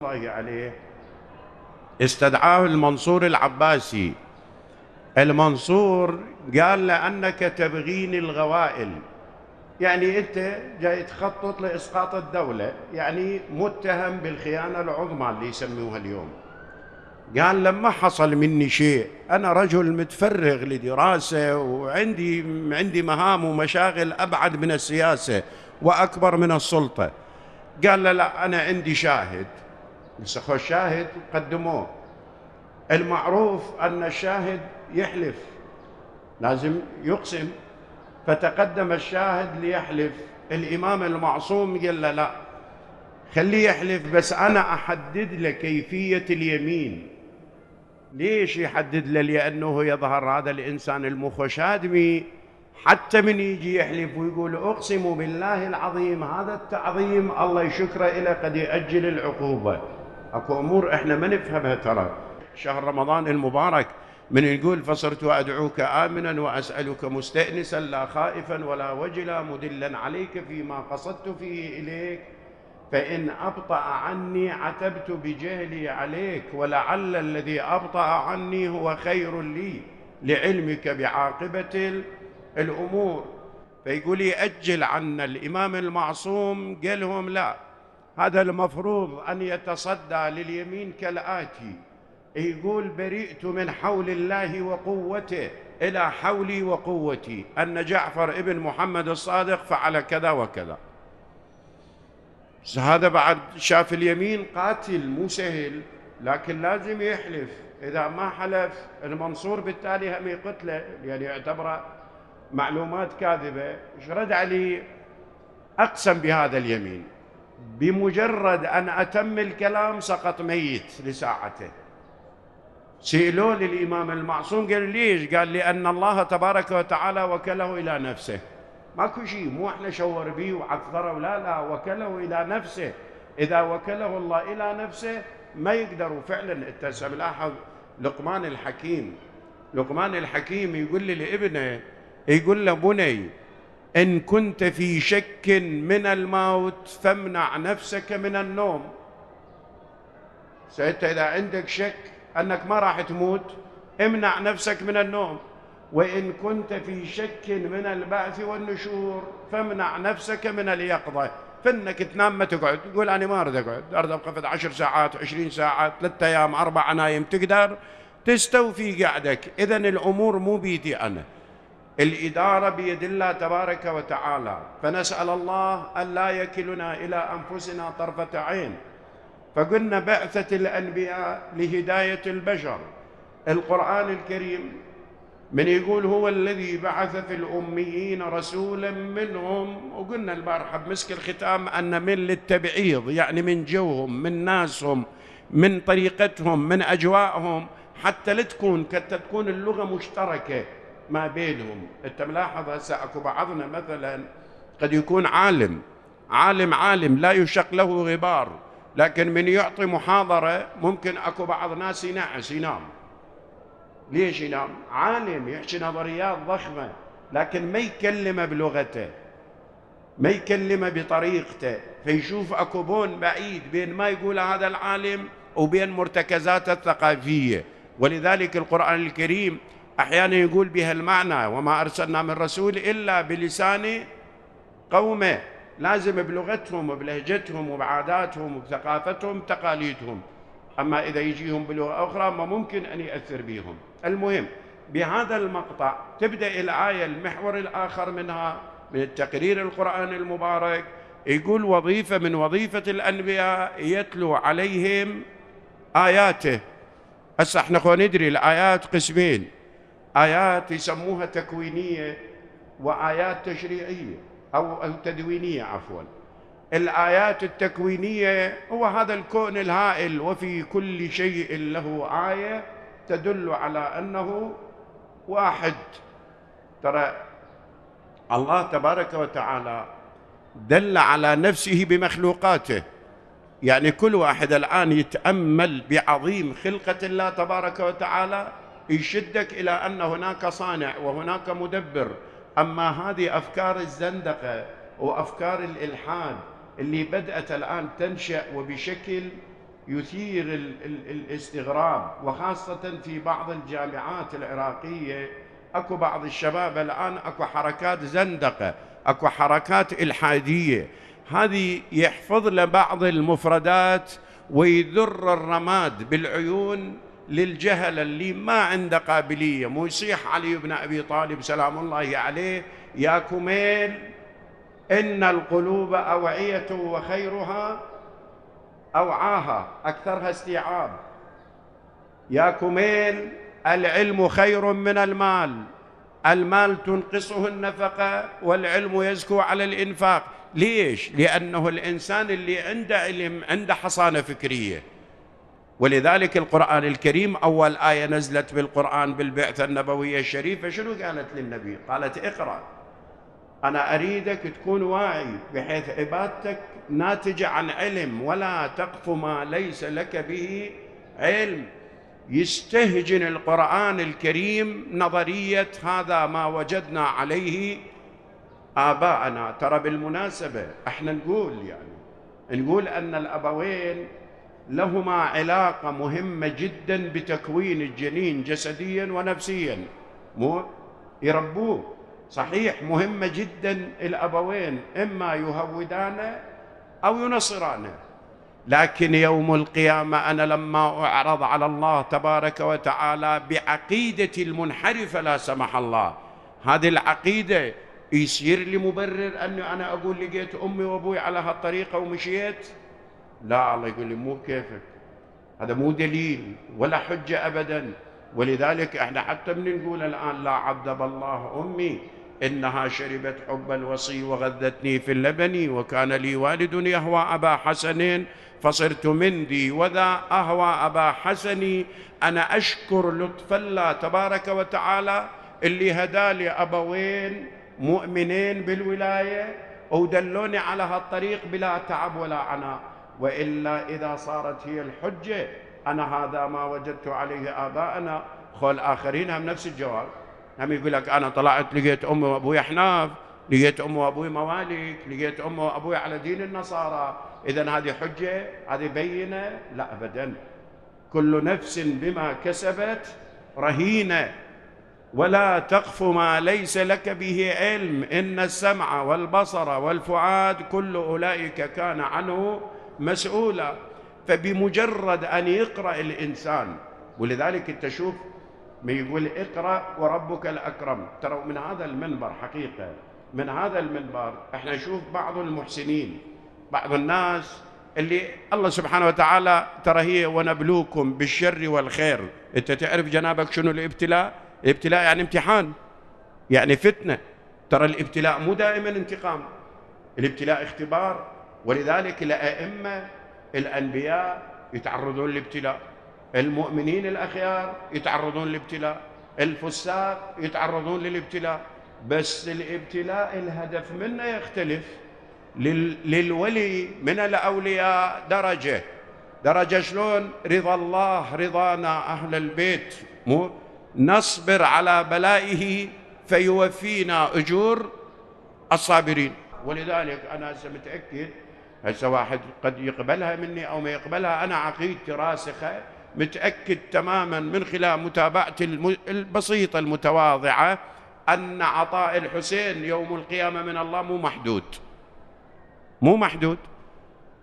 الله عليه استدعاه المنصور العباسي. المنصور قال له أنك تبغيني الغوائل، يعني أنت جاي تخطط لإسقاط الدولة، يعني متهم بالخيانة العظمى اللي يسموها اليوم. قال لما حصل مني شيء، أنا رجل متفرغ لدراسة وعندي مهام ومشاغل أبعد من السياسة وأكبر من السلطة. قال له لا، أنا عندي شاهد. مسخوا الشاهد قدموه. المعروف أن الشاهد يحلف، لازم يقسم. فتقدم الشاهد ليحلف. الإمام المعصوم قال له لا، خليه يحلف، بس أنا أحدد له كيفية اليمين. ليش يحدد له؟ لأنه يظهر هذا الإنسان المخشادمي حتى من يجي يحلف ويقول أقسم بالله العظيم، هذا التعظيم الله يشكره إلى قد يأجل العقوبة. أكو أمور إحنا ما نفهمها ترى. شهر رمضان المبارك من يقول فصرت أدعوك آمنا وأسألك مستأنسا لا خائفا ولا وجلا مدلا عليك فيما قصدت فيه إليك، فإن أبطأ عني عتبت بجهلي عليك، ولعل الذي أبطأ عني هو خير لي لعلمك بعاقبة الأمور. فيقول يأجل عنا. الإمام المعصوم قال لهم لا، هذا المفروض أن يتصدى لليمين كالآتي، يقول برئت من حول الله وقوته إلى حولي وقوتي أن جعفر ابن محمد الصادق فعل كذا وكذا. هذا بعد شاف اليمين قاتل مو سهل، لكن لازم يحلف. إذا ما حلف المنصور بالتالي هم يقتله، يعني يعتبره معلومات كاذبة. ايش رد علي؟ أقسم بهذا اليمين، بمجرد أن أتم الكلام سقط ميت لساعته. سئلوا للإمام المعصوم قال ليش؟ قال لأن الله تبارك وتعالى وكله إلى نفسه. ماكو شيء، مو احنا شور بيه وعثره، لا، وكله إلى نفسه. إذا وكله الله إلى نفسه ما يقدروا فعلا. انت ملاحظ لقمان الحكيم يقول لابنه، يقول له بني إن كنت في شك من الموت فامنع نفسك من النوم. إذا عندك شك أنك ما راح تموت، امنع نفسك من النوم. وإن كنت في شك من البعث والنشور فامنع نفسك من اليقظة. فإنك تنام ما تقعد، تقول أنا ما أريد أقعد، أريد أبقى في 10 ساعات 20 ساعة 3 أيام 4 نايم، تقدر تستوفي قعدك. إذن الأمور مو بيدي أنا، الإدارة بيد الله تبارك وتعالى. فنسأل الله أن لا يكلنا إلى أنفسنا طرفة عين. فقلنا بعثة الأنبياء لهداية البشر. القرآن الكريم من يقول هو الذي بعث في الأميين رسولا منهم، وقلنا البارحة بمسك الختام أن من للتبعيض، يعني من جوهم، من ناسهم، من طريقتهم، من أجواءهم، حتى تكون اللغة مشتركة ما بينهم. انت ملاحظ هسه اكو بعضنا مثلا قد يكون عالم لا يشق له غبار، لكن من يعطي محاضرة ممكن اكو بعض ناس ينام. ليش ينام؟ عالم يحكي نظريات ضخمة، لكن ما يكلمه بلغته، ما يكلمه بطريقته. فيشوف اكو بون بعيد بين ما يقول هذا العالم وبين مرتكزاته الثقافية. ولذلك القرآن الكريم أحيانا يقول بها المعنى وما أرسلنا من رسول إلا بلسان قومه، لازم بلغتهم وبلهجتهم وبعاداتهم وبثقافتهم تقاليدهم. أما إذا يجيهم بلغة أخرى ما ممكن أن يأثر بهم. المهم بهذا المقطع تبدأ الآية المحور الآخر منها من التقرير القرآن المبارك، يقول وظيفة من وظيفة الأنبياء يتلو عليهم آياته. هسه احنا ندري الآيات قسمين، آيات يسموها تكوينية وآيات تشريعية أو تدوينية عفوا. الآيات التكوينية هو هذا الكون الهائل، وفي كل شيء له آية تدل على أنه واحد. ترى الله تبارك وتعالى دل على نفسه بمخلوقاته، يعني كل واحد الآن يتأمل بعظيم خلقة الله تبارك وتعالى يشدك إلى أن هناك صانع وهناك مدبر. أما هذه أفكار الزندقة وأفكار الإلحاد اللي بدأت الآن تنشأ وبشكل يثير الاستغراب، وخاصة في بعض الجامعات العراقية أكو بعض الشباب الآن أكو حركات زندقة، أكو حركات إلحادية، هذه يحفظ له بعض المفردات ويذر الرماد بالعيون للجهل اللي ما عنده قابلية. مو يصيح علي بن أبي طالب سلام الله عليه: يا كميل إن القلوب أوعية وخيرها أوعاها أكثرها استيعاب. يا كميل العلم خير من المال، المال تنقصه النفقة والعلم يزكو على الإنفاق. ليش؟ لأنه الإنسان اللي عنده علم عنده حصانة فكرية. ولذلك القرآن الكريم أول آية نزلت بالقرآن بالبعثة النبوية الشريفة شنو قالت للنبي؟ قالت: اقرأ، أنا أريدك تكون واعي بحيث عبادتك ناتجة عن علم، ولا تقف ما ليس لك به علم. يستهجن القرآن الكريم نظرية هذا ما وجدنا عليه آباءنا. ترى بالمناسبة احنا نقول أن الأبوين لهما علاقة مهمة جدا بتكوين الجنين جسديا ونفسيا، مو يربوه. صحيح مهمة جدا الأبوين، إما يهودانه أو ينصرانه، لكن يوم القيامة أنا لما أعرض على الله تبارك وتعالى بعقيدتي المنحرفة لا سمح الله، هذه العقيدة يصير لي مبرر أني أنا أقول لقيت أمي وأبوي على هالطريقة ومشيت؟ لا، الله يقول لي مو كيفك، هذا مو دليل ولا حجة أبدا. ولذلك احنا حتى بنقول الآن: لا عذب الله أمي إنها شربت حب الوصي وغذتني في اللبن، وكان لي والد يهوى أبا حسن فصرت من ذي وذا أهوى أبا حسن. أنا أشكر لطف الله تبارك وتعالى اللي هدالي أبوين مؤمنين بالولاية ودلوني على هالطريق بلا تعب ولا عناء. وإلا إذا صارت هي الحجة أنا هذا ما وجدت عليه آباءنا، خل آخرين هم نفس الجواب، هم يقول لك أنا طلعت لقيت أمي وأبوي أحناف، لقيت أمي وأبوي موالك، لقيت أمي وأبوي على دين النصارى، إذن هذه حجة؟ هذه بينة؟ لا أبدا. كل نفس بما كسبت رهينة، ولا تقف ما ليس لك به علم، إن السمع والبصر والفؤاد كل أولئك كان عنه مسؤولا. فبمجرد أن يقرأ الإنسان، ولذلك تشوف ما يقول: اقرأ وربك الأكرم. ترى من هذا المنبر حقيقة، من هذا المنبر احنا نشوف بعض المحسنين، بعض الناس اللي الله سبحانه وتعالى ترى هي ونبلوكم بالشر والخير. انت تعرف جنابك شنو الابتلاء؟ الابتلاء يعني امتحان، يعني فتنة. ترى الابتلاء مو دائما انتقام، الابتلاء اختبار. ولذلك الأئمة الأنبياء يتعرضون للابتلاء، المؤمنين الأخيار يتعرضون للابتلاء، الفساق يتعرضون للابتلاء. بس الابتلاء الهدف منه يختلف. للولي من الأولياء درجة شلون؟ رضا الله رضانا أهل البيت، مو نصبر على بلائه فيوفينا أجور الصابرين. ولذلك أنا متأكد هسه واحد قد يقبلها مني أو ما يقبلها، أنا عقيدتي راسخة، متأكد تماما من خلال متابعتي البسيطة المتواضعة أن عطاء الحسين يوم القيامة من الله مو محدود،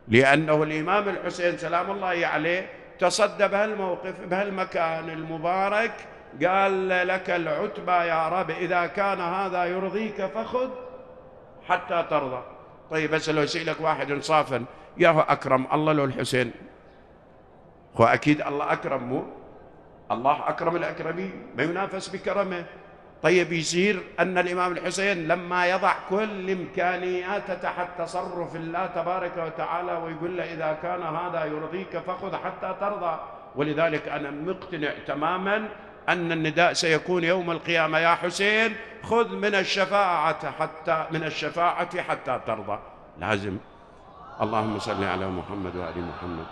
لأنه الإمام الحسين سلام الله عليه تصدى بهالموقف بهالمكان المبارك، قال: لك العتبى يا رب، إذا كان هذا يرضيك فخذ حتى ترضى. طيب بس لو يسألك واحد انصافا: ياهو أكرم الله لو الحسين؟ هو أكيد الله أكرم، مو الله أكرم الأكرمين، ما ينافس بكرمه. طيب يصير أن الإمام الحسين لما يضع كل إمكانياته تحت تصرف الله تبارك وتعالى ويقول له: إذا كان هذا يرضيك فخذ حتى ترضى. ولذلك أنا مقتنع تماما أن النداء سيكون يوم القيامة: يا حسين خذ من الشفاعة حتى ترضى. لازم. اللهم صل على محمد وآل محمد.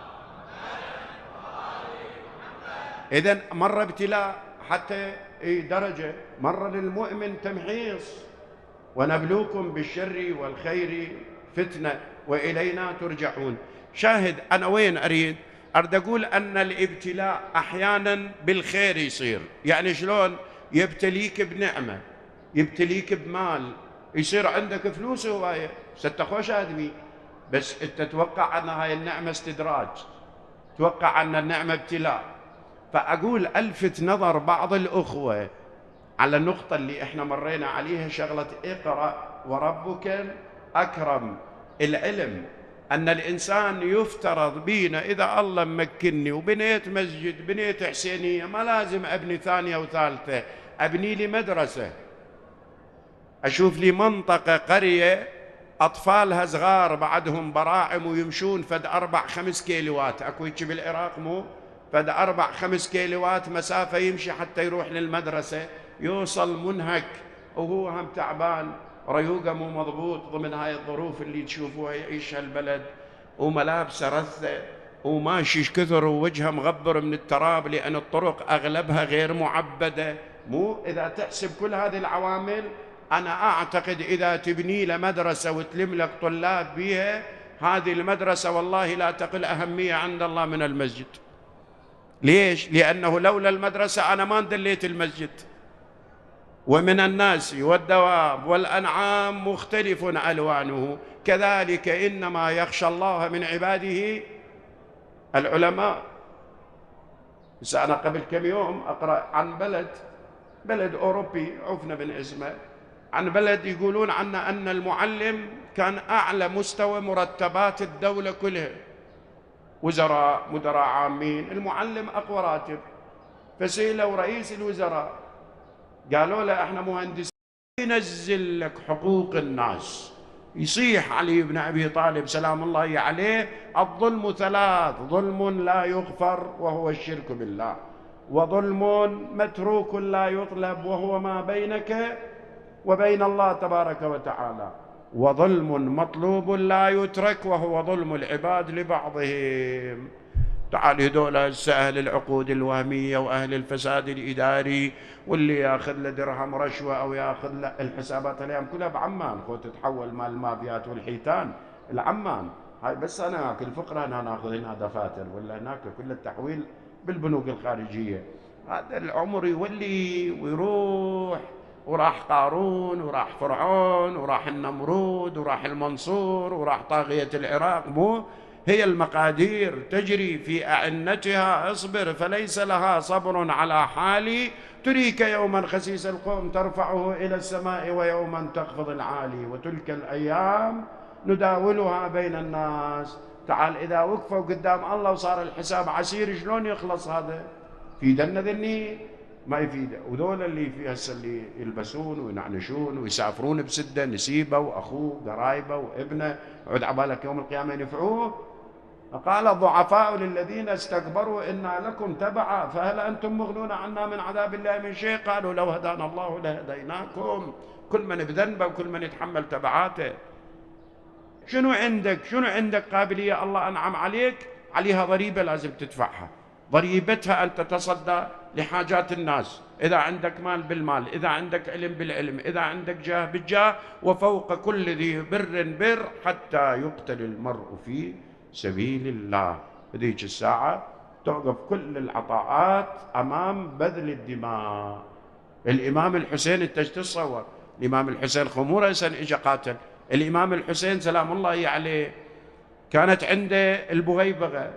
إذن مر ابتلاء حتى درجة، مر للمؤمن تمحيص: ونبلوكم بالشر والخير فتنة وإلينا ترجعون. شاهد أنا وين أريد؟ أريد أقول أن الابتلاء أحيانا بالخير يصير. يعني شلون؟ يبتليك بنعمة، يبتليك بمال، يصير عندك فلوس هواية، ستة خوش آدمي، بس أنت تتوقع أن هاي النعمة استدراج، توقع أن النعمة ابتلاء. فأقول ألفت نظر بعض الأخوة على النقطة اللي إحنا مرينا عليها، شغلة اقرأ وربك الأكرم. العلم أن الإنسان يفترض بينا إذا الله مكنني وبنيت مسجد، بنيت حسينية، ما لازم أبني ثانية وثالثة، أبني لي مدرسة، أشوف لي منطقة قرية أطفالها صغار بعدهم براعم ويمشون فد 4-5 كيلوات، أكو هيك بالعراق مو فد 4-5 كيلوات مسافة يمشي حتى يروح للمدرسة، يوصل منهك وهو هم تعبان، ريوقه مو مضبوط ضمن هاي الظروف اللي تشوفوها يعيشها البلد، وملابسه رثة وماشي كثر ووجهه مغبر من التراب لأن الطرق أغلبها غير معبدة. مو إذا تحسب كل هذه العوامل، أنا أعتقد إذا تبني له مدرسة وتلم لك طلاب بيها، هذه المدرسة والله لا تقل أهمية عند الله من المسجد. ليش؟ لأنه لولا المدرسة أنا ما اندليت المسجد. ومن الناس والدواب والأنعام مختلف ألوانه، كذلك إنما يخشى الله من عباده العلماء. بس أنا قبل كم يوم أقرأ عن بلد أوروبي عفنا من اسمه، عن بلد يقولون عنه أن المعلم كان أعلى مستوى مرتبات الدولة كلها، وزراء، مدراء عامين، المعلم أقوى راتب. فسئلوا رئيس الوزراء قالوا له احنا مهندسين ينزل لك حقوق الناس. يصيح علي بن أبي طالب سلام الله عليه: الظلم 3، ظلم لا يغفر وهو الشرك بالله، وظلم متروك لا يطلب وهو ما بينك وبين الله تبارك وتعالى، وظلم مطلوب لا يترك وهو ظلم العباد لبعضهم. تعال هذول أهل العقود الوهمية وأهل الفساد الإداري، واللي ياخذ له درهم رشوة أو ياخذ له، الحسابات الأيام كلها بعمان، خو تتحول مال المافيات والحيتان العمان هاي. بس أنا هاك الفقرة أنا ناخذ هنا دفاتر ولا هناك كل التحويل بالبنوك الخارجية. هذا العمر يولي ويروح، وراح قارون وراح فرعون وراح النمرود وراح المنصور وراح طاغية العراق. مو هي المقادير تجري في أعنتها، اصبر فليس لها صبر على حالي، تريك يوما خسيس القوم ترفعه إلى السماء ويوما تخفض العالي، وتلك الأيام نداولها بين الناس. تعال إذا وقفوا قدام الله وصار الحساب عسير، شلون يخلص هذا؟ في دنا ذني ما يفيد. وذول اللي في هسه اللي يلبسون وينعنشون ويسافرون بسده، نسيبه واخوه قرايبه وابنه، عد عبالك يوم القيامه ينفعوه. فقال الضعفاء للذين استكبروا إنا لكم تبعا فهل أنتم مغنون عنا من عذاب الله من شيء؟ قالوا لو هدانا الله لهديناكم. كل من بذنبه وكل من يتحمل تبعاته. شنو عندك قابلية الله أنعم عليك عليها ضريبة لازم تدفعها، ضريبتها أن تتصدى لحاجات الناس، إذا عندك مال بالمال، إذا عندك علم بالعلم، إذا عندك جاه بالجاه، وفوق كل ذي بر بر، حتى يقتل المرء في سبيل الله. ذيك الساعة توقف كل العطاءات أمام بذل الدماء. الإمام الحسين انت تتصور، الإمام الحسين خمورة سن إجا قاتل. الإمام الحسين سلام الله عليه كانت عنده البغيبغة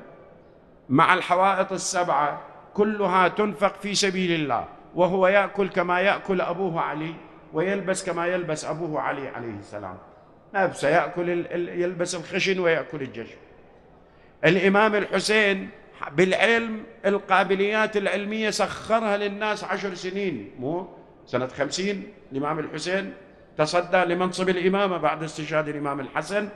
مع الحوائط السبعة كلها تنفق في سبيل الله، وهو يأكل كما يأكل أبوه علي، ويلبس كما يلبس أبوه علي عليه السلام، نفسه يأكل يلبس الخشن ويأكل الجشم. الإمام الحسين بالعلم القابليات العلمية سخرها للناس 10 سنين. مو سنة 50 الإمام الحسين تصدى لمنصب الإمامة بعد استشهاد الإمام الحسن،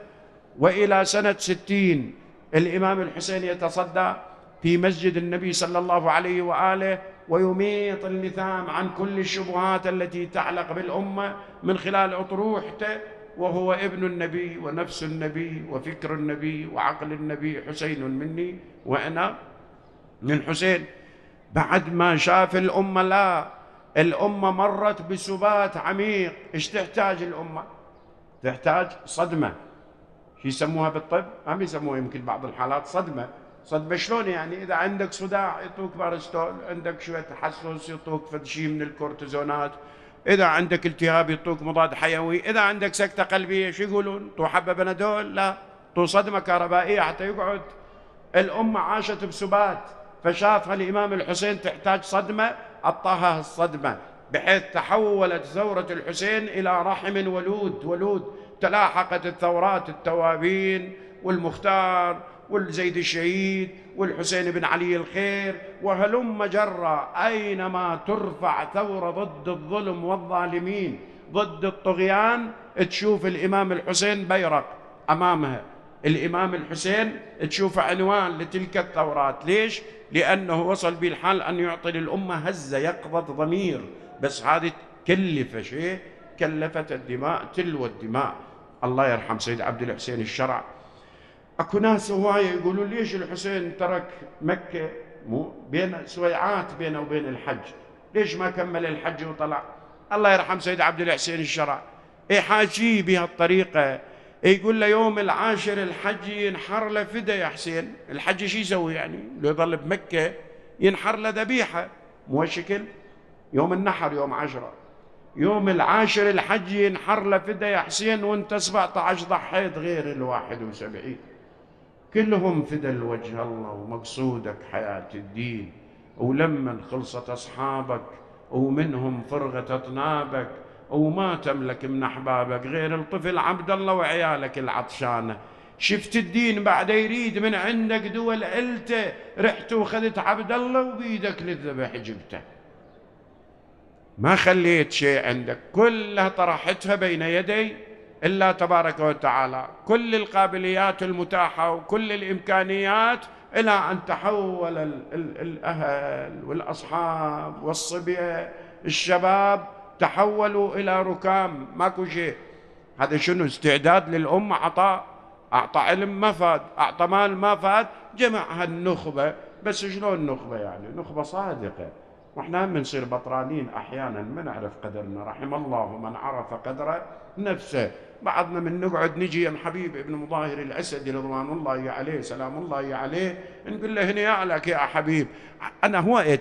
وإلى سنة 60 الإمام الحسين يتصدى في مسجد النبي صلى الله عليه وآله، ويميط اللثام عن كل الشبهات التي تعلق بالأمة من خلال أطروحته، وهو ابن النبي ونفس النبي وفكر النبي وعقل النبي، حسين مني وأنا من حسين. بعد ما شاف الأمة، لا، الأمة مرت بسبات عميق. إيش تحتاج الأمة؟ تحتاج صدمة. شو يسموها بالطب؟ هم يسموها يمكن بعض الحالات صدمة. صدمة شلون يعني؟ إذا عندك صداع يعطوك بارستول، عندك شوية تحسس يعطوك فد شيء من الكورتيزونات، إذا عندك التهاب يعطوك مضاد حيوي، إذا عندك سكتة قلبية شو يقولون؟ تو حبة بنادول؟ لا، تو صدمة كهربائية حتى يقعد. الأمة عاشت بسبات، فشافها الإمام الحسين تحتاج صدمة، أعطاها الصدمة، بحيث تحولت ثورة الحسين إلى رحم ولود. تلاحقت الثورات، التوابين والمختار والزيد الشهيد والحسين بن علي الخير وهلم جرة. أينما ترفع ثورة ضد الظلم والظالمين، ضد الطغيان، تشوف الإمام الحسين بيرق أمامها، الإمام الحسين تشوف عنوان لتلك الثورات. ليش؟ لأنه وصل بالحال أن يعطي للأمة هزة، يقظة ضمير. بس هذه كلف شيء، كلفت الدماء تلو الدماء. الله يرحم سيد عبد الحسين الشرع. اكو ناس هوايه يقولون ليش الحسين ترك مكه، مو بين سويعات بينه وبين الحج، ليش ما كمل الحج وطلع؟ الله يرحم سيد عبد الحسين الشرع يحاجيه بهالطريقه، يقول له يوم العاشر الحج ينحر له فدا يا حسين. الحج شو يسوي يعني؟ لو يظل بمكه ينحر له ذبيحه، مو شكل يوم النحر يوم 10، يوم العاشر الحج ينحر له فدا يا حسين، وانت 17 ضحيت غير ال71، كلهم فدا لوجه الله ومقصودك حياة الدين. ولما خلصت أصحابك ومنهم فرغت أطنابك وما تملك من أحبابك غير الطفل عبد الله وعيالك العطشانة، شفت الدين بعد يريد من عندك دول علته، رحت وخذت عبد الله وبيدك للذبح جبته، ما خليت شيء عندك، كلها طرحتها بين يدي الله تبارك وتعالى. كل القابليات المتاحة وكل الإمكانيات إلى أن تحول الأهل والأصحاب والصبية الشباب تحولوا إلى ركام، ماكو شيء. هذا شنو؟ استعداد للأمة. أعطى علم ما فاد، أعطى مال ما فاد، جمعها النخبة. بس شلون نخبة يعني؟ نخبة صادقة. واحنا هم نصير بطرانين احيانا ما نعرف قدرنا. رحم الله من عرف قدر نفسه. بعضنا من نقعد نجي يم حبيب ابن مظاهر الاسدي رضوان الله عليه سلام الله عليه، نقول له هنيالك يا حبيب. انا هوايه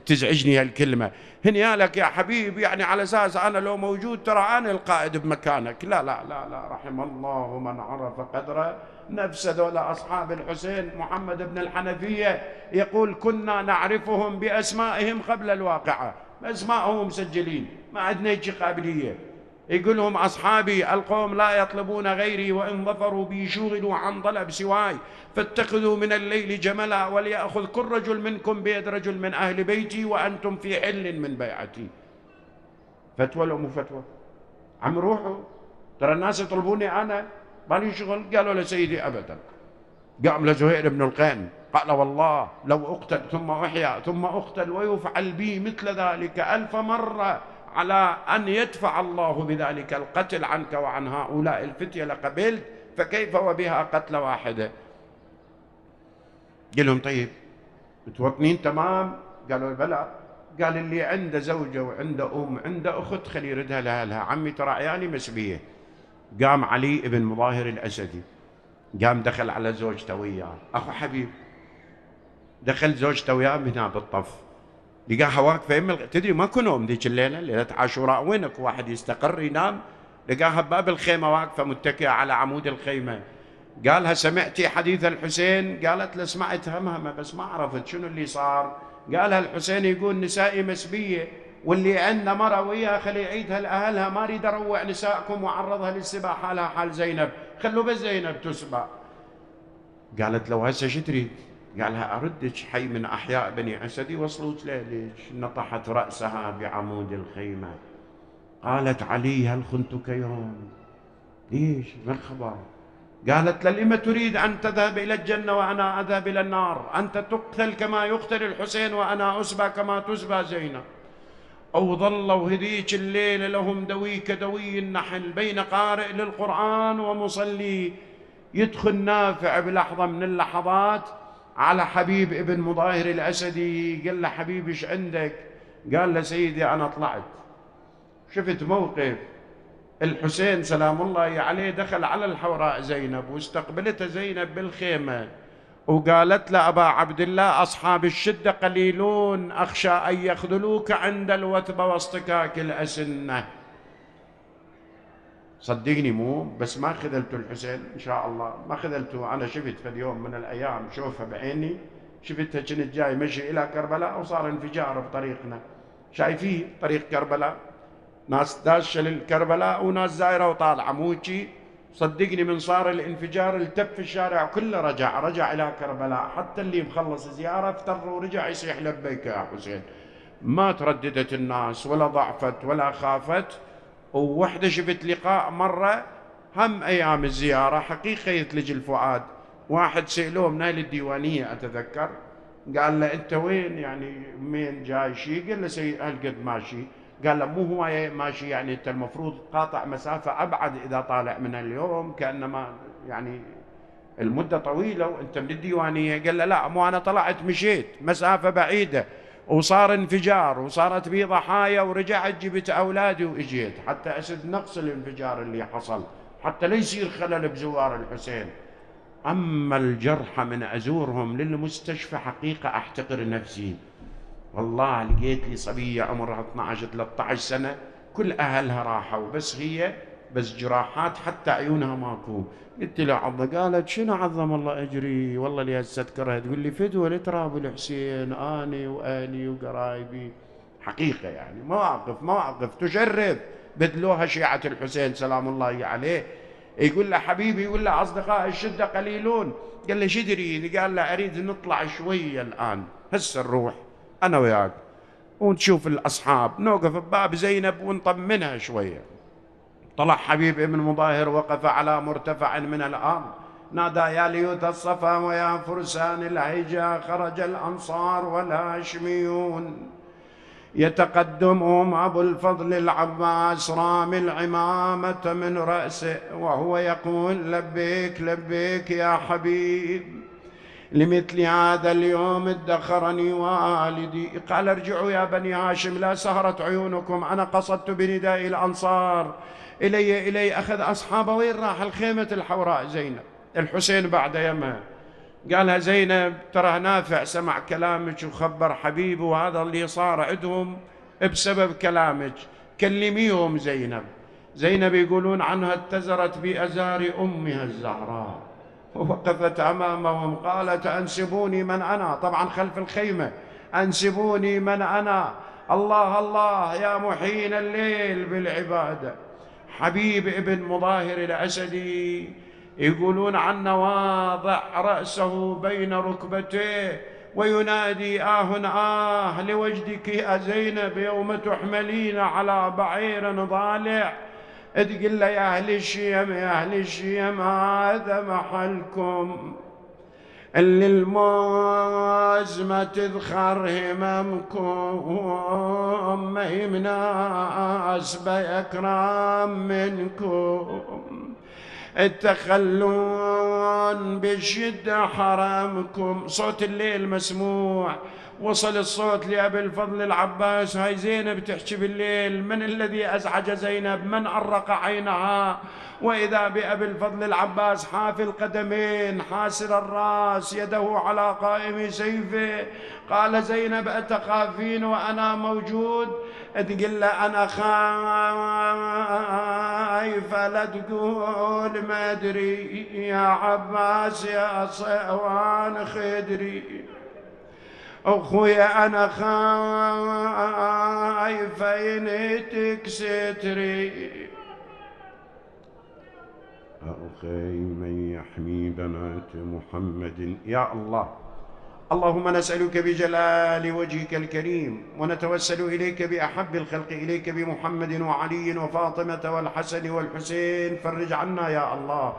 تزعجني هالكلمه، هنيالك يا حبيب، يعني على اساس انا لو موجود ترى انا القائد بمكانك. لا لا لا لا، رحم الله من عرف قدر نفسه. ذولا أصحاب الحسين. محمد بن الحنفية يقول كنا نعرفهم بأسمائهم قبل الواقعة، أسمائهم مسجلين، ما عندنا هيك قابلية. يقول لهم أصحابي القوم لا يطلبون غيري، وإن ظفروا بي شغلوا عن طلب سواي، فاتخذوا من الليل جملا، وليأخذ كل رجل منكم بيد رجل من أهل بيتي وأنتم في حل من بيعتي. فتوى لو مو فتوى؟ عم روحوا، ترى الناس يطلبوني أنا، مالي شغل. قالوا لسيدي أبدا. قام لزهير بن القين قال والله لو أقتل ثم أحيا ثم أقتل ويفعل بي مثل ذلك 1000 مرة على أن يدفع الله بذلك القتل عنك وعن هؤلاء الفتية لقبلت، فكيف وبها قتل واحدة؟ قال لهم طيب متوطنين تمام؟ قالوا بلى. قال اللي عنده زوجة وعنده عنده أخت خلي يردها لها عمي ترى عيالي مسبية. قام علي بن مظاهر الأسدي قام دخل على زوجته وياه، أخو حبيب، دخل زوجته وياه هنا بالطف، لقاها واقفة تدري ماكو نوم ذيك الليلة، ليلة عاشوراء وينك واحد يستقر ينام؟ لقاها بباب الخيمة واقفة متكئة على عمود الخيمة. قالها سمعتي حديث الحسين؟ قالت له سمعت همهمة بس ما عرفت شنو اللي صار. قالها الحسين يقول نسائي مسبية، واللي عنده مرة وياها خلي يعيدها لأهلها، ما اريد اروع نسائكم وعرضها للسبا حالها حال زينب، خلوا بس زينب تسبى. قالت له هسه شو تريد؟ قالها اردك حي من احياء بني اسد يوصلوك ليش؟ نطحت راسها بعمود الخيمه. قالت علي هل خنتك يوم؟ ليش؟ ما الخبر؟ قالت له لم تريد ان تذهب الى الجنه وانا اذهب الى النار؟ انت تقتل كما يقتل الحسين وانا اسبى كما تسبى زينب. أو ظلوا هذيك الليلة لهم دوي كدوي النحل، بين قارئ للقرآن ومصلي. يدخل نافع بلحظة من اللحظات على حبيب ابن مظاهر الأسدي، قال له حبيبي ايش عندك؟ قال له سيدي أنا طلعت شفت موقف الحسين سلام الله عليه، دخل على الحوراء زينب واستقبلتها زينب بالخيمة، وقالت له أبا عبد الله أصحاب الشدة قليلون، أخشى أن يخذلوك عند الوثبة واصطكاك الأسنة. صدقني مو بس ما خذلتوا الحسين إن شاء الله، ما خذلتوا. أنا شفت في اليوم من الأيام، شوفها بعيني، شفتها كنت جاي مشي إلى كربلاء وصار انفجار بطريقنا، شايفين طريق كربلاء، ناس داشة للكربلاء وناس زايرة وطالعة موجي. صدقني من صار الانفجار التف الشارع كله، رجع إلى كربلاء، حتى اللي مخلص زيارة افتر ورجع يصيح لبيك يا حسين. ما ترددت الناس ولا ضعفت ولا خافت. ووحدة شفت لقاء مرة هم أيام الزيارة حقيقة يثلج الفؤاد. واحد سألوه من أهل الديوانية أتذكر، قال له أنت وين يعني مين جاي شي؟ قال له هالقد ماشي. قال له مو هو ماشي يعني أنت المفروض قاطع مسافة أبعد إذا طالع من اليوم، كأنما يعني المدة طويلة وأنت من الديوانية. قال له لا، مو أنا طلعت مشيت مسافة بعيدة وصار انفجار وصارت بي ضحايا ورجعت جبت أولادي وإجيت حتى أسد نقص الانفجار اللي حصل، حتى لا يصير خلل بزوار الحسين. أما الجرحى من أزورهم للمستشفى حقيقة أحتقر نفسي. والله لقيت لي صبية عمرها 12-13 سنة كل أهلها راحوا، بس هي بس جراحات حتى عيونها ماكو. قلت له عظة، قالت شنو عظم الله أجري، والله لي هسه أذكرها تقول لي فدوة لتراب الحسين أني وأهلي وقرايبي. حقيقة يعني مواقف تشرف بدلوها شيعة الحسين سلام الله عليه. يقول له حبيبي، يقول له أصدقاء الشدة قليلون. قال له شو تريد؟ قال له أريد نطلع شوية الآن، هسه نروح أنا وياك ونشوف الأصحاب، نوقف بباب زينب ونطمنها شوية. طلع حبيب ابن مظاهر وقف على مرتفع من الأرض، نادى يا ليوث الصفا ويا فرسان الهيجا، خرج الأنصار والهاشميون. يتقدمهم أبو الفضل العباس رامي العمامة من رأسه وهو يقول لبيك لبيك يا حبيب، لمثل هذا اليوم ادخرني والدي. قال ارجعوا يا بني هاشم لا سهرت عيونكم، أنا قصدت بنداء الأنصار إلي أخذ أصحابه. وين راح الخيمة الحوراء زينب؟ الحسين بعد يمها. قالها زينب ترى نافع سمع كلامك وخبر حبيبه، وهذا اللي صار عندهم بسبب كلامك، كلميهم زينب. زينب يقولون عنها اتزرت بأزار أمها الزهراء، ووقفت أمامهم قالت أنسبوني من أنا، طبعا خلف الخيمة، أنسبوني من أنا، الله الله يا محين الليل بالعبادة. حبيب ابن مظاهر الأسدي يقولون عنه واضع رأسه بين ركبتيه وينادي آه لوجدك يا زينب يوم تحملين على بعير ضالع. تقول له يا أهل الشيم يا أهل الشيم هذا محلكم، اللي الموز ما تذخر هممكم، ما يمناس بأكرام منكم، التخلون بالشدة حرامكم. صوت الليل مسموع، وصل الصوت لأبي الفضل العباس. هاي زينب تحكي بالليل، من الذي أزعج زينب؟ من أرق عينها؟ وإذا بأبي الفضل العباس حافي القدمين حاسر الرأس يده على قائم سيفه. قال زينب أتخافين وأنا موجود؟ تقول له أنا خايفة لا تقول ما أدري يا عباس يا صوان خدري، أخويا أنا خايفة ينتك ستري. أخي من يحمي بنات محمد يا الله. اللهم نسألك بجلال وجهك الكريم ونتوسل إليك بأحب الخلق إليك بمحمد وعلي وفاطمة والحسن والحسين، فرج عنا يا الله،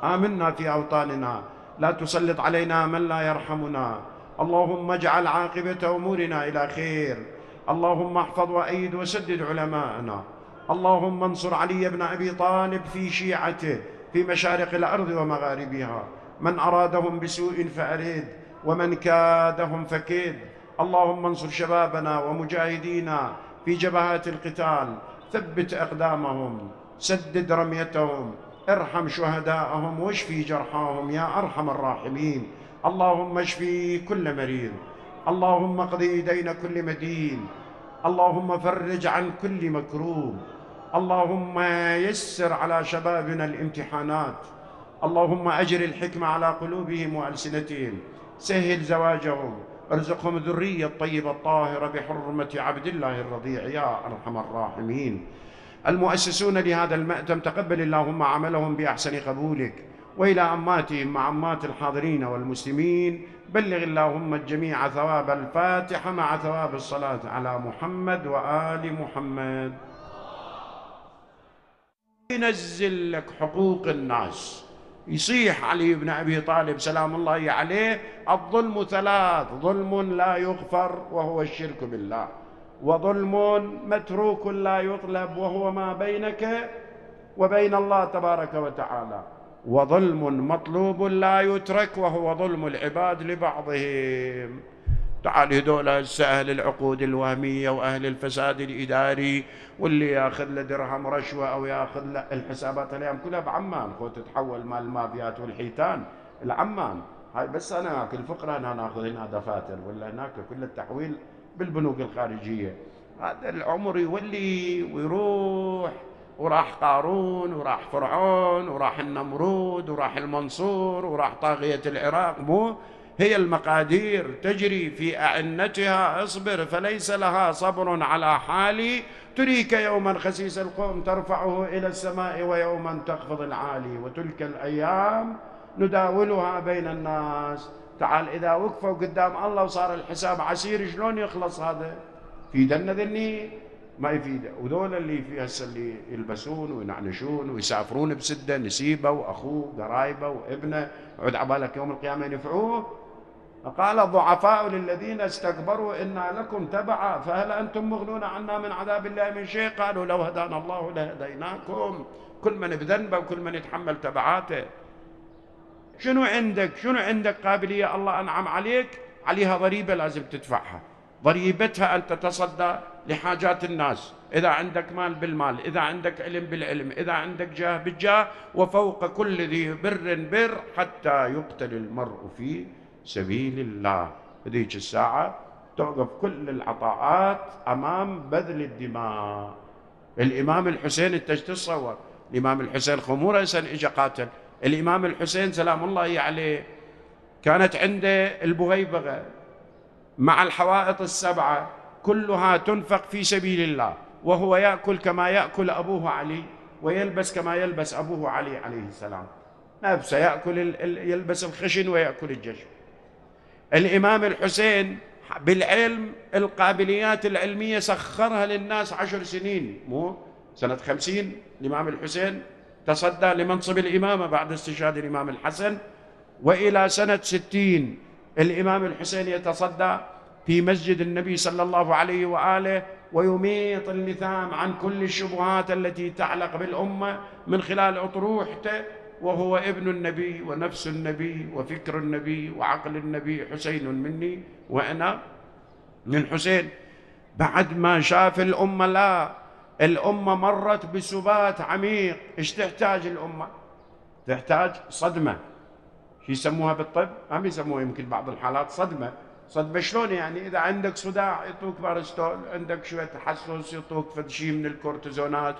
آمنا في أوطاننا، لا تسلط علينا من لا يرحمنا. اللهم اجعل عاقبة أمورنا إلى خير. اللهم احفظ وأيد وسدد علماءنا. اللهم انصر علي بن أبي طالب في شيعته في مشارق الأرض ومغاربها، من أرادهم بسوء فأرد ومن كادهم فكيد. اللهم انصر شبابنا ومجاهدينا في جبهات القتال، ثبت أقدامهم، سدد رميتهم، ارحم شهداءهم واشفي جرحاهم يا أرحم الراحمين. اللهم اشفي كل مريض، اللهم اقضي دين كل مدين، اللهم فرج عن كل مكروب، اللهم يسر على شبابنا الامتحانات، اللهم أجر الحكمة على قلوبهم وألسنتهم، سهل زواجهم، ارزقهم ذرية الطيبة الطاهرة بحرمة عبد الله الرضيع يا أرحم الراحمين. المؤسسون لهذا المأتم تقبل اللهم عملهم بأحسن قبولك، وإلى أماتهم مع أمات الحاضرين والمسلمين بلغ اللهم الجميع ثواب الفاتحة مع ثواب الصلاة على محمد وآل محمد. ينزل لك حقوق الناس، يصيح علي بن أبي طالب سلام الله عليه: الظلم ثلاث، ظلم لا يغفر وهو الشرك بالله، وظلم متروك لا يطلب وهو ما بينك وبين الله تبارك وتعالى، وظلم مطلوب لا يترك وهو ظلم العباد لبعضهم. تعال هذول أهل العقود الوهمية وأهل الفساد الإداري، واللي ياخذ له درهم رشوة أو ياخذ له، الحسابات الأيام كلها بعمان، خو تتحول مال المافيات والحيتان العمان هاي. بس أنا هاك الفقرة أنا ناخذ هنا دفاتر، ولا هناك كل التحويل بالبنوك الخارجية. هذا العمر يولي ويروح، وراح قارون وراح فرعون وراح النمرود وراح المنصور وراح طاغية العراق. مو هي المقادير تجري في أعنتها، اصبر فليس لها صبر على حالي، تريك يوما خسيس القوم ترفعه إلى السماء ويوما تخفض العالي، وتلك الأيام نداولها بين الناس. تعال إذا وقفوا قدام الله وصار الحساب عسير، شلون يخلص هذا؟ في دنا ذني ما يفيد. وذول اللي في هسه اللي يلبسون وينعنشون ويسافرون بسده، نسيبه واخوه قرايبه وابنه، عد عبالك يوم القيامه ينفعوه. قال الضعفاء للذين استكبروا إنا لكم تبعا فهل أنتم مغنون عنا من عذاب الله من شيء؟ قالوا لو هدانا الله لهديناكم. كل من بذنبه وكل من يتحمل تبعاته. شنو عندك قابلية الله أنعم عليك عليها ضريبة لازم تدفعها، ضريبتها أن تتصدى لحاجات الناس، إذا عندك مال بالمال، إذا عندك علم بالعلم، إذا عندك جاه بالجاه، وفوق كل ذي بر بر، حتى يقتل المرء في سبيل الله. هذيك الساعة توقف كل العطاءات أمام بذل الدماء. الإمام الحسين انت ايش تتصور؟ الإمام الحسين خمو رأسا اجى قاتل. الإمام الحسين سلام الله عليه كانت عنده البغيبغة مع الحوائط السبعة كلها تنفق في سبيل الله، وهو يأكل كما يأكل أبوه علي، ويلبس كما يلبس أبوه علي عليه السلام، نفسه يأكل يلبس الخشن ويأكل الجشم. الإمام الحسين بالعلم القابليات العلمية سخرها للناس 10 سنين. مو سنة 50 الإمام الحسين تصدى لمنصب الإمامة بعد استشهاد الإمام الحسن، وإلى سنة 60 الإمام الحسين يتصدى في مسجد النبي صلى الله عليه وآله، ويميط اللثام عن كل الشبهات التي تعلق بالأمة من خلال أطروحته، وهو ابن النبي ونفس النبي وفكر النبي وعقل النبي، حسين مني وأنا من حسين. بعد ما شاف الأمة، لا، الأمة مرت بسبات عميق. إيش تحتاج الأمة؟ تحتاج صدمة. شو يسموها بالطب؟ هم يسموها يمكن بعض الحالات صدمة. صدمة شلون يعني؟ إذا عندك صداع يعطوك بارستول، عندك شوية تحسس يعطوك فد شيء من الكورتيزونات،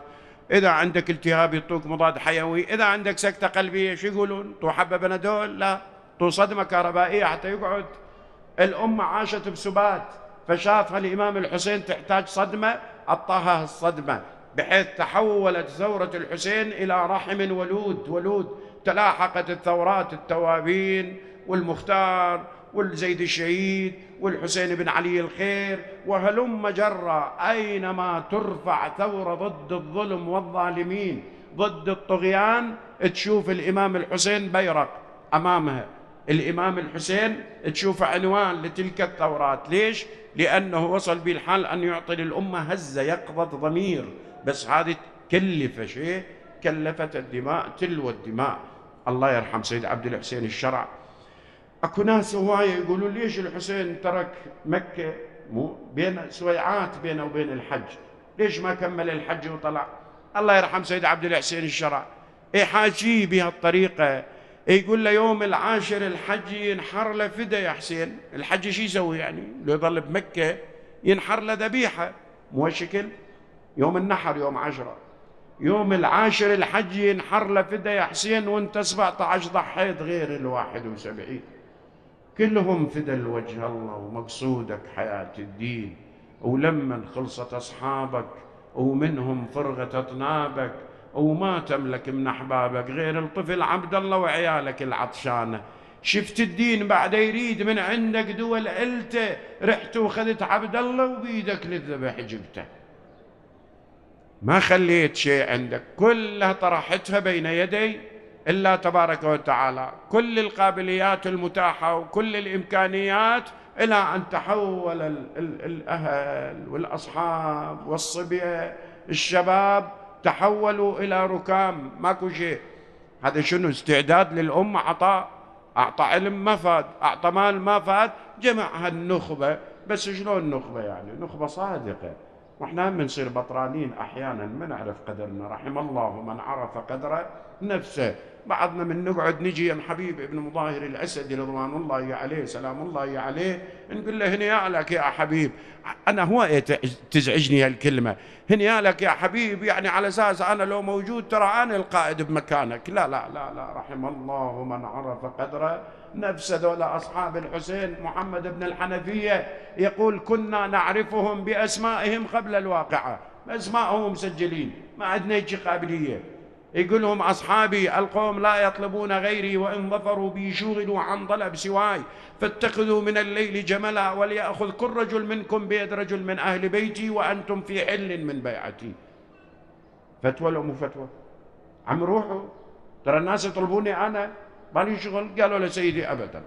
إذا عندك التهاب يعطوك مضاد حيوي، إذا عندك سكتة قلبية شو يقولون؟ طو حبة بنادول؟ لا، طو صدمة كهربائية حتى يقعد. الأمة عاشت بسبات، فشافها الإمام الحسين تحتاج صدمة، أعطاها الصدمة، بحيث تحولت ثورة الحسين إلى رحم ولود. تلاحقت الثورات، التوابين والمختار والزيد الشهيد والحسين بن علي الخير وهلم جرى. أينما ترفع ثورة ضد الظلم والظالمين، ضد الطغيان، تشوف الإمام الحسين بيرق أمامها. الإمام الحسين تشوف عنوان لتلك الثورات. ليش؟ لأنه وصل بالحال أن يعطي للأمة هزة يقظة ضمير. بس هذه كلفة شيء، كلفت الدماء تلو الدماء. الله يرحم سيد عبد الحسين الشرع. اكو ناس هوايه يقولون ليش الحسين ترك مكه؟ مو بين سويعات بينه وبين الحج، ليش ما كمل الحج وطلع؟ الله يرحم سيد عبد الحسين الشرع يحاجيه بهالطريقه، يقول له يوم العاشر الحج ينحر له فدا يا حسين. الحج شو يسوي يعني؟ لو يظل بمكة ينحر له ذبيحة، مو شكل يوم النحر يوم 10. يوم العاشر الحج ينحر له فدا يا حسين، وانت 17 ضحيت غير ال71، كلهم فدا لوجه الله ومقصودك حياة الدين. ولما خلصت أصحابك ومنهم فرغت أطنابك وما تملك من أحبابك غير الطفل عبد الله وعيالك العطشانة، شفت الدين بعد يريد من عندك دول علته، رحت وخذت عبد الله وبيدك للذبح جبته، ما خليت شيء عندك، كلها طرحتها بين يدي الله تبارك وتعالى. كل القابليات المتاحة وكل الإمكانيات إلى أن تحول الأهل والأصحاب والصبية الشباب تحولوا إلى ركام، ماكو شيء. هذا شنو؟ استعداد للأمة. أعطى علم ما فاد، أعطى مال ما فاد، جمعها النخبة. بس شلون نخبة يعني؟ نخبة صادقة. واحنا هم نصير بطرانين أحيانا ما نعرف قدرنا. رحم الله من عرف قدر نفسه. بعضنا من نقعد نجي يا حبيب ابن مظاهر الأسدي رضوان الله عليه سلام الله عليه، نقول له هنيالك يا حبيب. أنا هو تزعجني هالكلمة، هنيالك يا حبيب، يعني على أساس أنا لو موجود ترى أنا القائد بمكانك. لا لا لا لا، رحم الله من عرف قدر نفسه. ذولا أصحاب الحسين. محمد بن الحنفية يقول كنا نعرفهم بأسمائهم قبل الواقعة، أسمائهم مسجلين، ما عندنا هيك قابلية. يقول لهم أصحابي القوم لا يطلبون غيري، وإن ظفروا بي شغلوا عن طلب سواي، فاتخذوا من الليل جملا، وليأخذ كل رجل منكم بيد رجل من أهل بيتي وأنتم في حل من بيعتي. فتوى لو مو فتوى؟ عم روحوا، ترى الناس يطلبوني أنا مالي شغل. قالوا لسيدي أبدا.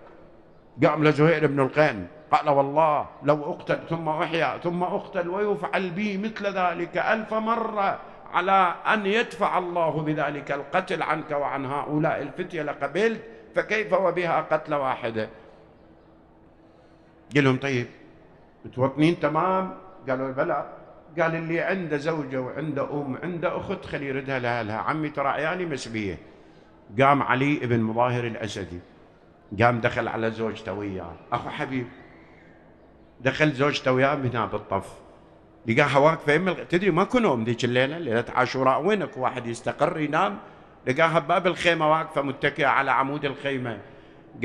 قام لزهير بن القين قال والله لو أقتل ثم أحيا ثم أقتل ويفعل بي مثل ذلك 1000 مرة على أن يدفع الله بذلك القتل عنك وعن هؤلاء الفتية لقبلت، فكيف وبها قتل واحدة؟ قال لهم طيب متوطنين تمام؟ قالوا بلى. قال اللي عنده زوجة وعنده عنده أخت خلي يردها لها. عمي ترى عيالي مسبية. قام علي بن مظاهر الأسدي قام دخل على زوجته وياه، أخو حبيب، دخل زوجته وياه هنا بالطف، لقاها واقفة تدري ماكو نوم ذيك الليلة، ليلة عاشوراء، وينك واحد يستقر ينام؟ لقاها بباب الخيمة واقفة متكئة على عمود الخيمة.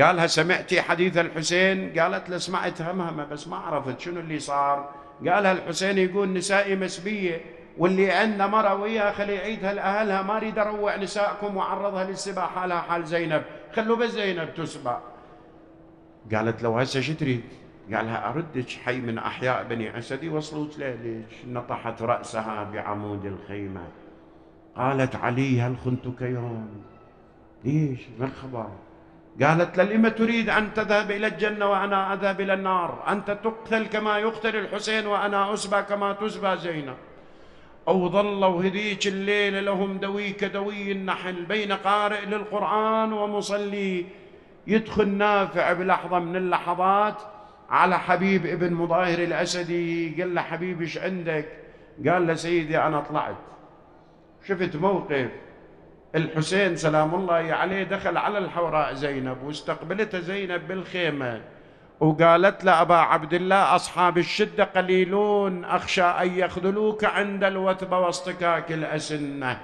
قالها سمعتي حديث الحسين؟ قالت له سمعت همهمة بس ما عرفت شنو اللي صار. قالها الحسين يقول نسائي مسبية، واللي عنده مرة وياها خلي يعيدها لأهلها، ما اريد اروع نسائكم وعرضها للسبا حالها حال زينب، خلوا بس زينب تسبى. قالت له هسه شو تريد؟ قالها أردك حي من أحياء بني أسد وصلوك ليش نطحت رأسها بعمود الخيمة. قالت علي هل خنتك يوم؟ ليش ما الخبر؟ قالت لما تريد أن تذهب إلى الجنة وأنا أذهب إلى النار؟ أنت تقتل كما يقتل الحسين وأنا أسبى كما تسبى زينب. أو ظلوا هذيك الليلة لهم دوي كدوي النحل بين قارئ للقرآن ومصلي. يدخل نافع بلحظة من اللحظات على حبيب ابن مظاهر الأسدي، قال له حبيبي ايش عندك؟ قال له سيدي أنا طلعت شفت موقف الحسين سلام الله عليه دخل على الحوراء زينب واستقبلته زينب بالخيمة، وقالت له أبا عبد الله أصحاب الشدة قليلون، أخشى أن يخذلوك عند الوثبة واصطكاك الأسنة.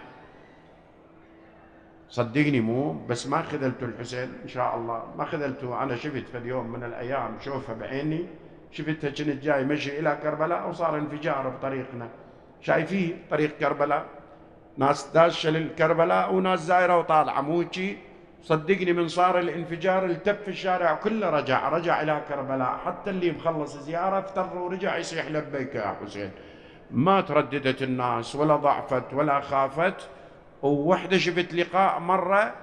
صدقني مو بس ما خذلت الحسين إن شاء الله، ما خذلته. أنا شفت في اليوم من الأيام شوفها بعيني، شفتها كنت جاي مشي إلى كربلاء وصار انفجار بطريقنا، شايفيه طريق كربلاء، ناس داشة للكربلاء وناس زايرة وطالعة موجي. صدقني من صار الانفجار التف الشارع كله رجع إلى كربلاء، حتى اللي مخلص زيارة افتر ورجع يصيح لبيك يا حسين. ما ترددت الناس ولا ضعفت ولا خافت. ووحدة شفت لقاء مرة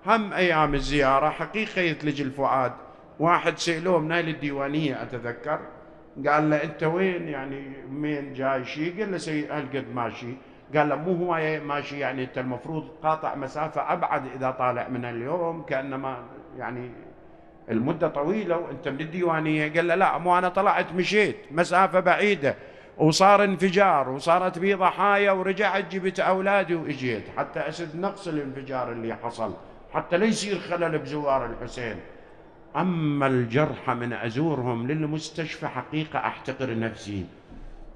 هم أيام الزيارة حقيقة يثلج الفؤاد. واحد سألوه من أهل الديوانية أتذكر، قال له أنت وين يعني مين جاي شي؟ قال له سيد هالقد ماشي. قال له مو هو ماشي يعني أنت المفروض قاطع مسافة أبعد إذا طالع من اليوم، كأنما يعني المدة طويلة وأنت من الديوانية. قال له لا مو أنا طلعت مشيت مسافة بعيدة وصار انفجار وصارت بي ضحايا ورجعت جبت أولادي وإجيت حتى أسد نقص الانفجار اللي حصل حتى لا يصير خلل بزوار الحسين. أما الجرحى من أزورهم للمستشفى حقيقة أحتقر نفسي.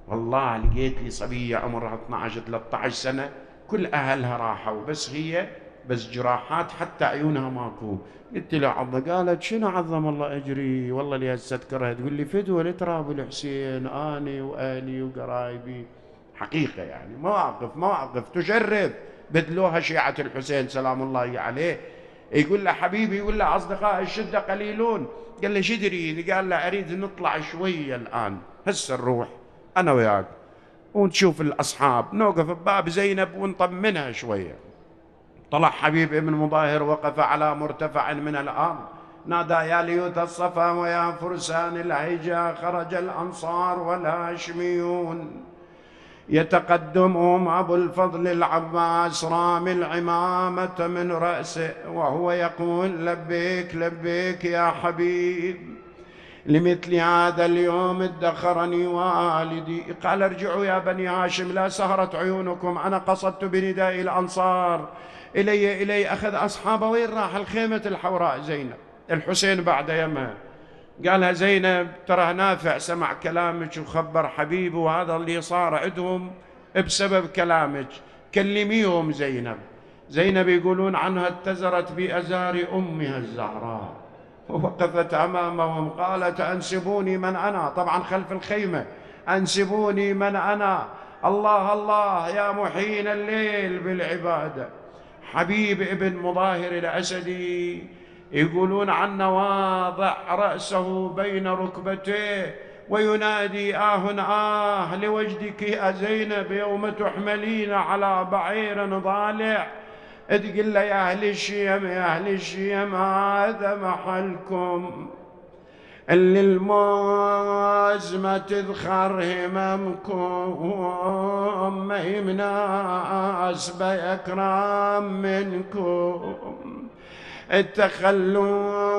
والله لقيت لي صبية عمرها 12 13 سنة كل أهلها راحوا، بس هي بس جراحات حتى عيونها ماكو. قلت له عظة، قالت شنو عظم الله أجري، والله لي هسه أذكرها تقول لي فدوة لتراب الحسين أني وأهلي وقرايبي. حقيقة يعني مواقف تشرف بذلوها شيعة الحسين سلام الله عليه. يقول له حبيبي، يقول له أصدقاء الشدة قليلون. قال له شو تريد؟ قال له أريد نطلع شوية الآن، هسه نروح أنا وياك ونشوف الأصحاب، نوقف بباب زينب ونطمنها شوية. طلع حبيب ابن مظاهر، وقف على مرتفع من الأرض، نادى يا ليوث الصفا ويا فرسان الهيجا، خرج الأنصار والهاشميون. يتقدمهم أبو الفضل العباس رامي العمامة من رأسه وهو يقول لبيك لبيك يا حبيب، لمثل هذا اليوم ادخرني والدي. قال ارجعوا يا بني هاشم، لا سهرت عيونكم، أنا قصدت بنداء الأنصار. إلي أخذ أصحابه. وين راح الخيمة الحوراء زينب؟ الحسين بعد يمها. قالها زينب ترى نافع سمع كلامك وخبر حبيبه، وهذا اللي صار عندهم بسبب كلامك، كلميهم زينب. زينب يقولون عنها اتزرت بأزار أمها الزهراء، ووقفت أمامهم قالت أنسبوني من أنا، طبعا خلف الخيمة، أنسبوني من أنا، الله الله يا محيين الليل بالعبادة. حبيب ابن مظاهر الأسدي يقولون عنه واضع رأسه بين ركبتيه وينادي لوجدك يا زينب يوم تحملين على بعير ضالع. تقول له يا أهل الشيم يا أهل الشيم هذا محلكم، اللي الموز ما تذخر هممكم، ما يمناس بأكرام منكم، التخلون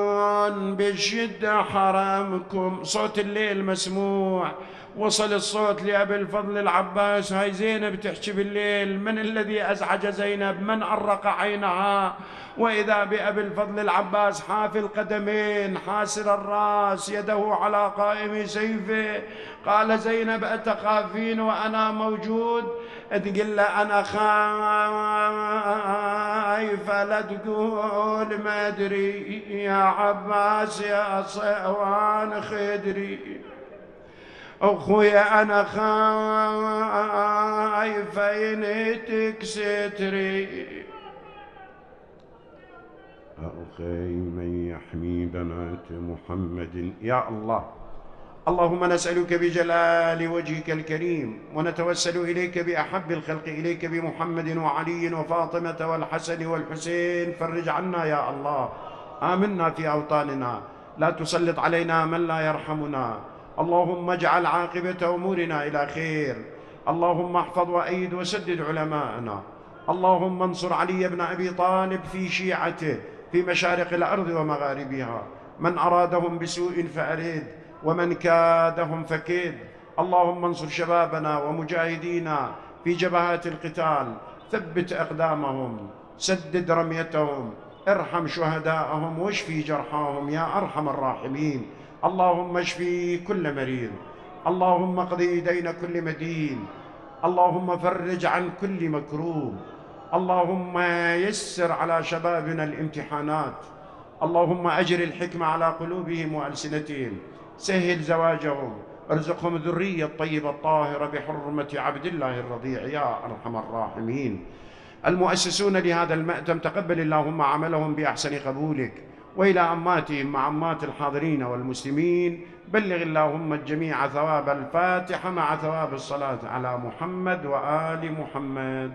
بالشدة حرامكم. صوت الليل مسموع، وصل الصوت لأبي الفضل العباس. هاي زينب تحكي بالليل، من الذي أزعج زينب؟ من أرق عينها؟ وإذا بأبي الفضل العباس حافي القدمين حاسر الرأس، يده على قائم سيفه. قال زينب أتخافين وأنا موجود؟ تقول له أنا خايفة لا تقول ما أدري يا عباس يا صوان خدري، أخويا أنا خايفة ينتك ستري. أخي من يحمي بنات محمد يا الله. اللهم نسألك بجلال وجهك الكريم، ونتوسل إليك بأحب الخلق إليك بمحمد وعلي وفاطمة والحسن والحسين، فرج عنا يا الله. آمنا في أوطاننا، لا تسلط علينا من لا يرحمنا. اللهم اجعل عاقبة أمورنا إلى خير. اللهم احفظ وأيد وسدد علماءنا. اللهم انصر علي بن أبي طالب في شيعته في مشارق الأرض ومغاربها، من أرادهم بسوء فأرد، ومن كادهم فكيد. اللهم انصر شبابنا ومجاهدينا في جبهات القتال، ثبت أقدامهم، سدد رميتهم، ارحم شهداءهم واشفي جرحاهم يا أرحم الراحمين. اللهم اشفي كل مريض، اللهم اقضي دين كل مدين، اللهم فرج عن كل مكروب، اللهم يسر على شبابنا الامتحانات، اللهم أجر الحكمة على قلوبهم وألسنتهم، سهل زواجهم، ارزقهم ذرية الطيبة الطاهرة بحرمة عبد الله الرضيع يا أرحم الراحمين. المؤسسون لهذا المأتم تقبل اللهم عملهم بأحسن قبولك، وإلى أماتهم مع أمات الحاضرين والمسلمين بلغ اللهم الجميع ثواب الفاتحة مع ثواب الصلاة على محمد وآل محمد.